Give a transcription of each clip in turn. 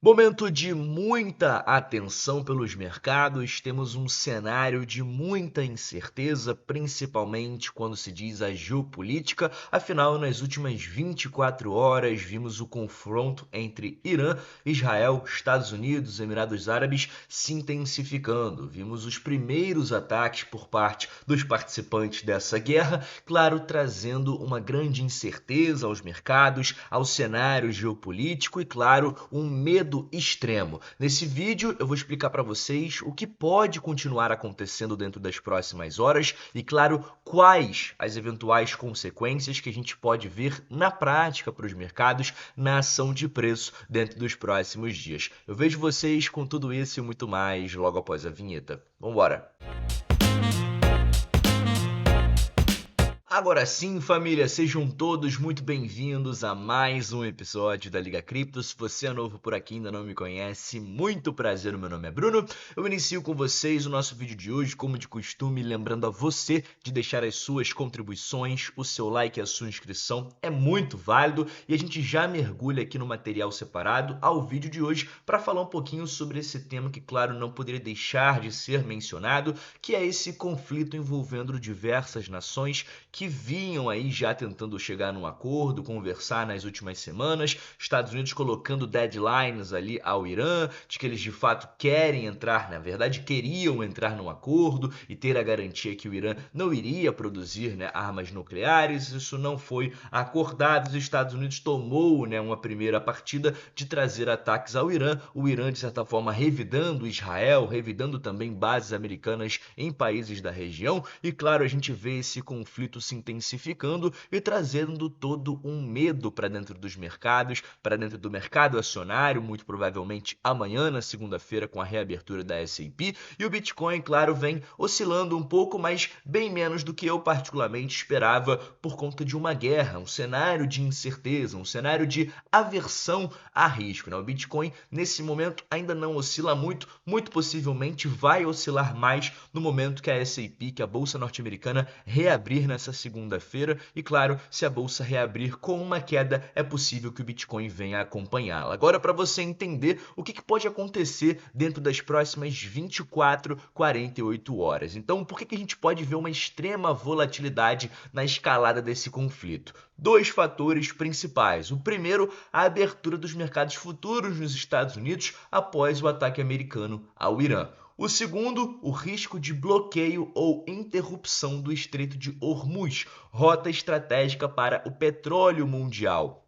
Momento de muita atenção pelos mercados, temos um cenário de muita incerteza, principalmente quando se diz a geopolítica. Afinal, nas últimas 24 horas, vimos o confronto entre Irã, Israel, Estados Unidos, Emirados Árabes se intensificando. Vimos os primeiros ataques por parte dos participantes dessa guerra, claro, trazendo uma grande incerteza aos mercados, ao cenário geopolítico e, claro, um medo extremo. Nesse vídeo eu vou explicar para vocês o que pode continuar acontecendo dentro das próximas horas e, claro, quais as eventuais consequências que a gente pode ver na prática para os mercados na ação de preço dentro dos próximos dias. Eu vejo vocês com tudo isso e muito mais logo após a vinheta. Vamos embora! Agora sim, família, sejam todos muito bem-vindos a mais um episódio da Liga Cripto. Se você é novo por aqui e ainda não me conhece, muito prazer, meu nome é Bruno. Eu inicio com vocês o nosso vídeo de hoje, como de costume, lembrando a você de deixar as suas contribuições, o seu like e a sua inscrição é muito válido e a gente já mergulha aqui no material separado ao vídeo de hoje para falar um pouquinho sobre esse tema que, claro, não poderia deixar de ser mencionado, que é esse conflito envolvendo diversas nações que vinham aí já tentando chegar num acordo, conversar nas últimas semanas, Estados Unidos colocando deadlines ali ao Irã, de que eles de fato querem entrar, na verdade queriam entrar num acordo e ter a garantia que o Irã não iria produzir, armas nucleares. Isso não foi acordado, os Estados Unidos tomou, uma primeira partida de trazer ataques ao Irã, o Irã de certa forma revidando Israel, revidando também bases americanas em países da região e, claro, a gente vê esse conflito se intensificando e trazendo todo um medo para dentro dos mercados, para dentro do mercado acionário, muito provavelmente amanhã, na segunda-feira, com a reabertura da S&P. E o Bitcoin, claro, vem oscilando um pouco, mas bem menos do que eu particularmente esperava por conta de uma guerra, um cenário de incerteza, um cenário de aversão a risco. O Bitcoin, nesse momento, ainda não oscila muito, muito possivelmente vai oscilar mais no momento que a S&P, que a Bolsa Norte-Americana, reabrir nessa segunda-feira e, claro, se a bolsa reabrir com uma queda, é possível que o Bitcoin venha acompanhá-la. Agora, para você entender o que pode acontecer dentro das próximas 24, 48 horas. Então, por que a gente pode ver uma extrema volatilidade na escalada desse conflito? Dois fatores principais. O primeiro, a abertura dos mercados futuros nos Estados Unidos após o ataque americano ao Irã. O segundo, o risco de bloqueio ou interrupção do Estreito de Hormuz, rota estratégica para o petróleo mundial.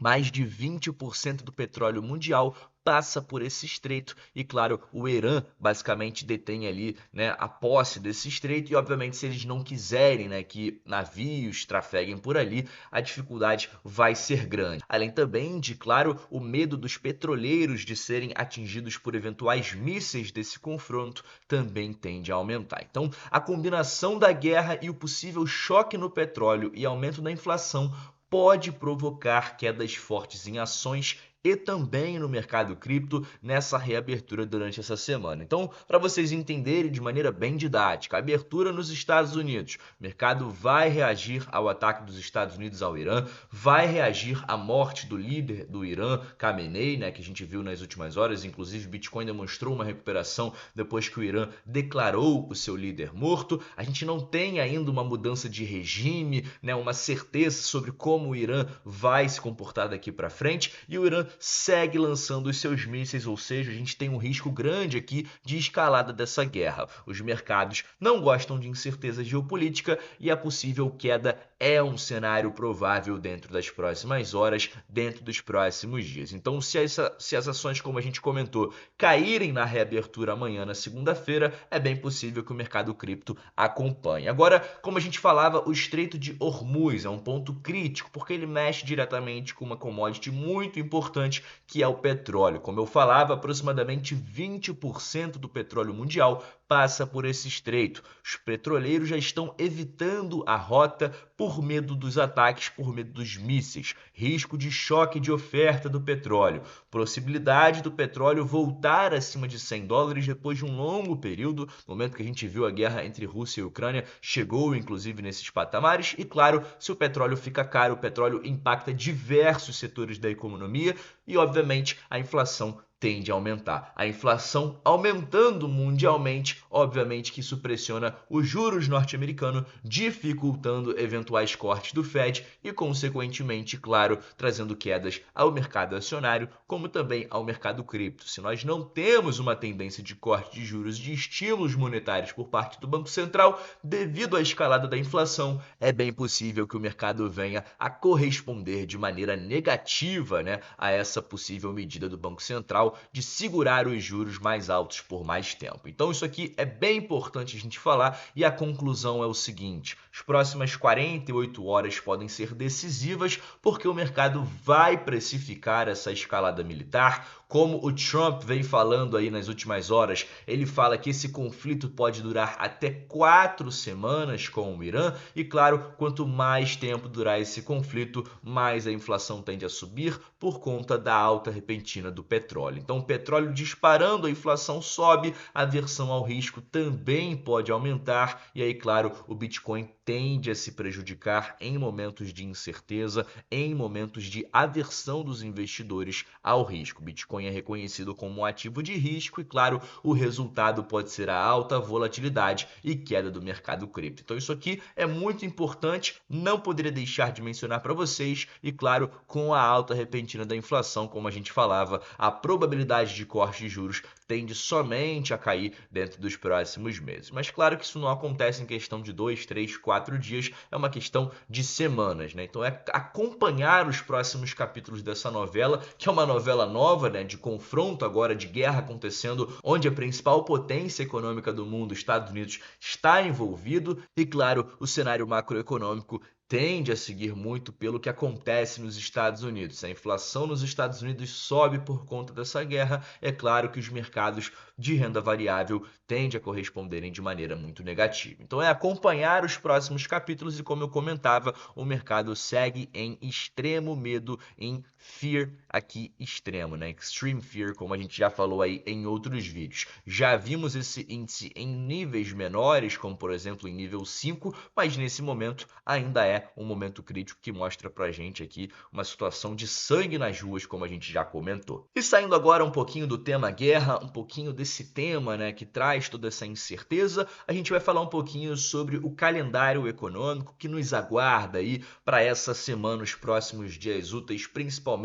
Mais de 20% do petróleo mundial passa por esse estreito e, claro, o Irã basicamente detém ali, a posse desse estreito e, obviamente, se eles não quiserem, que navios trafeguem por ali, a dificuldade vai ser grande. Além também de, claro, o medo dos petroleiros de serem atingidos por eventuais mísseis desse confronto também tende a aumentar. Então, a combinação da guerra e o possível choque no petróleo e aumento da inflação pode provocar quedas fortes em ações e também no mercado cripto nessa reabertura durante essa semana. Então, para vocês entenderem de maneira bem didática, a abertura nos Estados Unidos, o mercado vai reagir ao ataque dos Estados Unidos ao Irã, vai reagir à morte do líder do Irã, Khamenei, que a gente viu nas últimas horas, inclusive o Bitcoin demonstrou uma recuperação depois que o Irã declarou o seu líder morto. A gente não tem ainda uma mudança de regime, uma certeza sobre como o Irã vai se comportar daqui para frente, e o Irã segue lançando os seus mísseis, ou seja, a gente tem um risco grande aqui de escalada dessa guerra. Os mercados não gostam de incerteza geopolítica e a possível queda é um cenário provável dentro das próximas horas, dentro dos próximos dias. Então, se as ações, como a gente comentou, caírem na reabertura amanhã, na segunda-feira, é bem possível que o mercado cripto acompanhe. Agora, como a gente falava, o Estreito de Hormuz é um ponto crítico, porque ele mexe diretamente com uma commodity muito importante, que é o petróleo. Como eu falava, aproximadamente 20% do petróleo mundial passa por esse estreito. Os petroleiros já estão evitando a rota por medo dos ataques, por medo dos mísseis, risco de choque de oferta do petróleo, possibilidade do petróleo voltar acima de $100 depois de um longo período, no momento que a gente viu a guerra entre Rússia e Ucrânia, chegou inclusive nesses patamares, e claro, se o petróleo fica caro, o petróleo impacta diversos setores da economia e, obviamente, a inflação tende a aumentar. A inflação aumentando mundialmente, obviamente que isso pressiona os juros norte-americanos, dificultando eventuais cortes do Fed e, consequentemente, claro, trazendo quedas ao mercado acionário, como também ao mercado cripto. Se nós não temos uma tendência de corte de juros, de estímulos monetários por parte do Banco Central, devido à escalada da inflação, é bem possível que o mercado venha a corresponder de maneira negativa, né, a essa possível medida do Banco Central de segurar os juros mais altos por mais tempo. Então isso aqui é bem importante a gente falar e a conclusão é o seguinte: as próximas 48 horas podem ser decisivas porque o mercado vai precificar essa escalada militar. Como o Trump vem falando aí nas últimas horas, ele fala que esse conflito pode durar até 4 semanas com o Irã e, claro, quanto mais tempo durar esse conflito, mais a inflação tende a subir por conta da alta repentina do petróleo. Então, o petróleo disparando, a inflação sobe, a aversão ao risco também pode aumentar e aí, claro, o Bitcoin tende a se prejudicar em momentos de incerteza, em momentos de aversão dos investidores ao risco. Bitcoin é reconhecido como um ativo de risco e, claro, o resultado pode ser a alta volatilidade e queda do mercado cripto. Então isso aqui é muito importante, não poderia deixar de mencionar para vocês e, claro, com a alta repentina da inflação, como a gente falava, a probabilidade de corte de juros tende somente a cair dentro dos próximos meses. Mas claro que isso não acontece em questão de 2, 3, 4 dias, é uma questão de semanas, né? Então é acompanhar os próximos capítulos dessa novela, que é uma novela nova, né, de confronto agora, de guerra acontecendo, onde a principal potência econômica do mundo, Estados Unidos, está envolvido e, claro, o cenário macroeconômico tende a seguir muito pelo que acontece nos Estados Unidos. Se a inflação nos Estados Unidos sobe por conta dessa guerra, é claro que os mercados de renda variável tendem a corresponderem de maneira muito negativa. Então é acompanhar os próximos capítulos e, como eu comentava, o mercado segue em extremo medo, em fear aqui extremo, né? Extreme fear, como a gente já falou aí em outros vídeos. Já vimos esse índice em níveis menores, como por exemplo em nível 5, mas nesse momento ainda é um momento crítico que mostra pra gente aqui uma situação de sangue nas ruas, como a gente já comentou. E saindo agora um pouquinho do tema guerra, um pouquinho desse tema, né, que traz toda essa incerteza, a gente vai falar um pouquinho sobre o calendário econômico que nos aguarda aí para essa semana, os próximos dias úteis, principalmente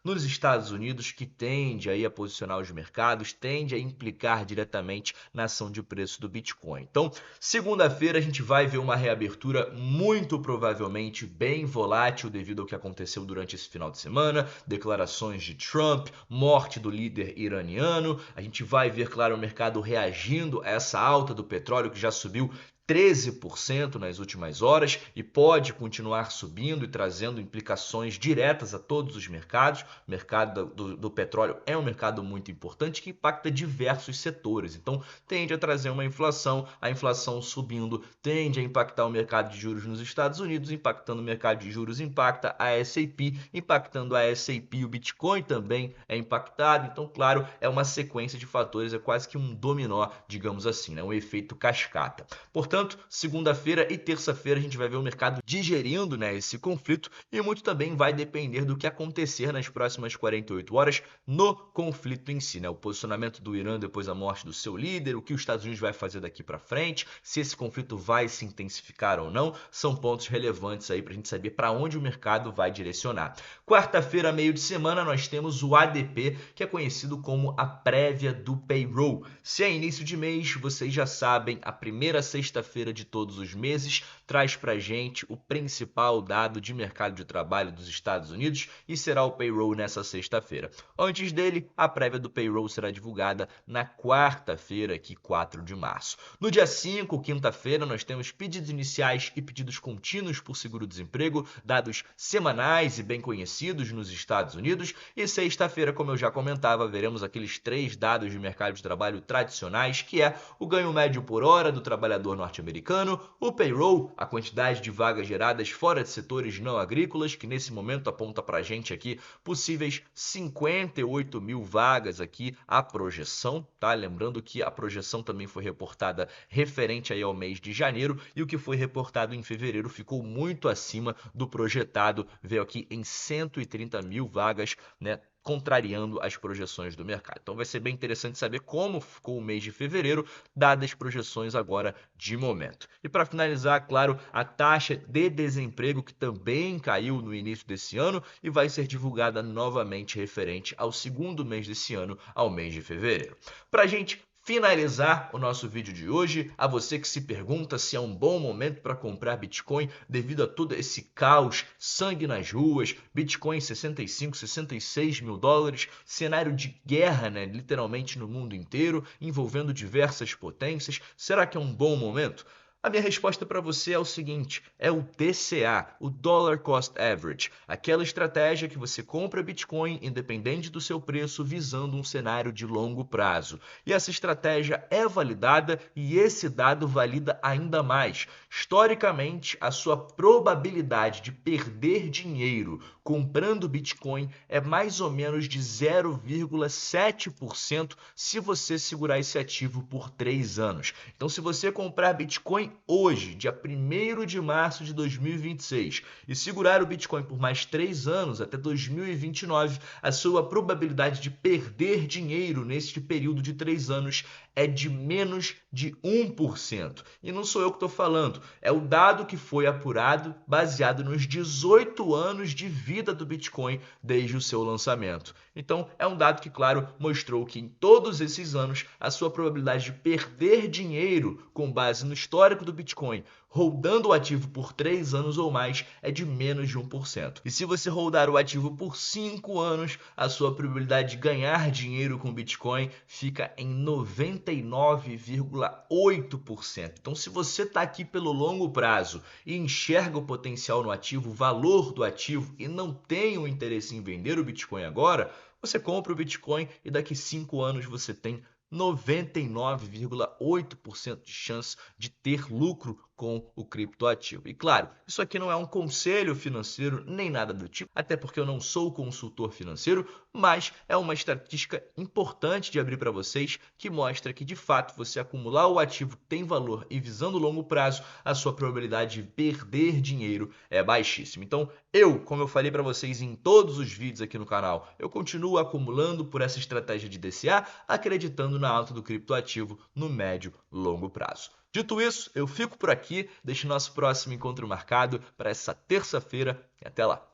nos Estados Unidos, que tende aí a posicionar os mercados, tende a implicar diretamente na ação de preço do Bitcoin. Então, segunda-feira a gente vai ver uma reabertura muito provavelmente bem volátil devido ao que aconteceu durante esse final de semana, declarações de Trump, morte do líder iraniano. A gente vai ver, claro, o mercado reagindo a essa alta do petróleo que já subiu 13% nas últimas horas e pode continuar subindo e trazendo implicações diretas a todos os mercados. O mercado do petróleo é um mercado muito importante que impacta diversos setores. Então, tende a trazer uma inflação. A inflação subindo tende a impactar o mercado de juros nos Estados Unidos, impactando o mercado de juros, impacta a S&P, impactando a S&P, o Bitcoin também é impactado. Então, claro, é uma sequência de fatores, é quase que um dominó, digamos assim, né? Um efeito cascata. Portanto, segunda-feira e terça-feira a gente vai ver o mercado digerindo, né, esse conflito e muito também vai depender do que acontecer nas próximas 48 horas no conflito em si, né? O posicionamento do Irã depois da morte do seu líder, o que os Estados Unidos vai fazer daqui para frente, se esse conflito vai se intensificar ou não, são pontos relevantes aí para a gente saber para onde o mercado vai direcionar. Quarta-feira, meio de semana, nós temos o ADP, que é conhecido como a prévia do payroll. Se é início de mês, vocês já sabem, a primeira sexta-feira de todos os meses traz para a gente o principal dado de mercado de trabalho dos Estados Unidos e será o payroll nessa sexta-feira. Antes dele, a prévia do payroll será divulgada na quarta-feira, aqui 4 de março. No dia 5, quinta-feira, nós temos pedidos iniciais e pedidos contínuos por seguro-desemprego, dados semanais e bem conhecidos nos Estados Unidos. E sexta-feira, como eu já comentava, veremos aqueles 3 dados de mercado de trabalho tradicionais, que é o ganho médio por hora do trabalhador norte-americano, o payroll, a quantidade de vagas geradas fora de setores não agrícolas, que nesse momento aponta para a gente aqui possíveis 58 mil vagas aqui, a projeção, tá? Lembrando que a projeção também foi reportada referente aí ao mês de janeiro e o que foi reportado em fevereiro ficou muito acima do projetado, veio aqui em 130 mil vagas, né? contrariando as projeções do mercado. Então vai ser bem interessante saber como ficou o mês de fevereiro, dadas as projeções agora de momento. E para finalizar, claro, a taxa de desemprego que também caiu no início desse ano e vai ser divulgada novamente referente ao segundo mês desse ano, ao mês de fevereiro. Para a gente finalizar o nosso vídeo de hoje, a você que se pergunta se é um bom momento para comprar Bitcoin devido a todo esse caos, sangue nas ruas, Bitcoin 65, 66 mil dólares, cenário de guerra, né, literalmente no mundo inteiro, envolvendo diversas potências, será que é um bom momento? A minha resposta para você é o seguinte, é o DCA, o Dollar Cost Average, aquela estratégia que você compra Bitcoin independente do seu preço visando um cenário de longo prazo. E essa estratégia é validada e esse dado valida ainda mais. Historicamente, a sua probabilidade de perder dinheiro comprando Bitcoin é mais ou menos de 0,7% se você segurar esse ativo por 3 anos. Então, se você comprar Bitcoin hoje, dia 1º de março de 2026, e segurar o Bitcoin por mais 3 anos, até 2029, a sua probabilidade de perder dinheiro neste período de 3 anos é de menos de 1%. E não sou eu que estou falando, é o dado que foi apurado baseado nos 18 anos de vida do Bitcoin desde o seu lançamento. Então, é um dado que, claro, mostrou que em todos esses anos a sua probabilidade de perder dinheiro com base no histórico do Bitcoin, holdando o ativo por 3 anos ou mais, é de menos de 1%. E se você holdar o ativo por 5 anos, a sua probabilidade de ganhar dinheiro com Bitcoin fica em 99,8%. Então, se você está aqui pelo longo prazo e enxerga o potencial no ativo, o valor do ativo e não tem o interesse em vender o Bitcoin agora, você compra o Bitcoin e daqui 5 anos você tem 99,8% de chance de ter lucro com o criptoativo. E claro, isso aqui não é um conselho financeiro nem nada do tipo, até porque eu não sou consultor financeiro, mas é uma estatística importante de abrir para vocês que mostra que de fato você acumular o ativo tem valor e visando o longo prazo, a sua probabilidade de perder dinheiro é baixíssima. Então, como eu falei para vocês em todos os vídeos aqui no canal, eu continuo acumulando por essa estratégia de DCA, acreditando na alta do criptoativo no médio e longo prazo. Dito isso, eu fico por aqui, deixo nosso próximo encontro marcado para essa terça-feira e até lá.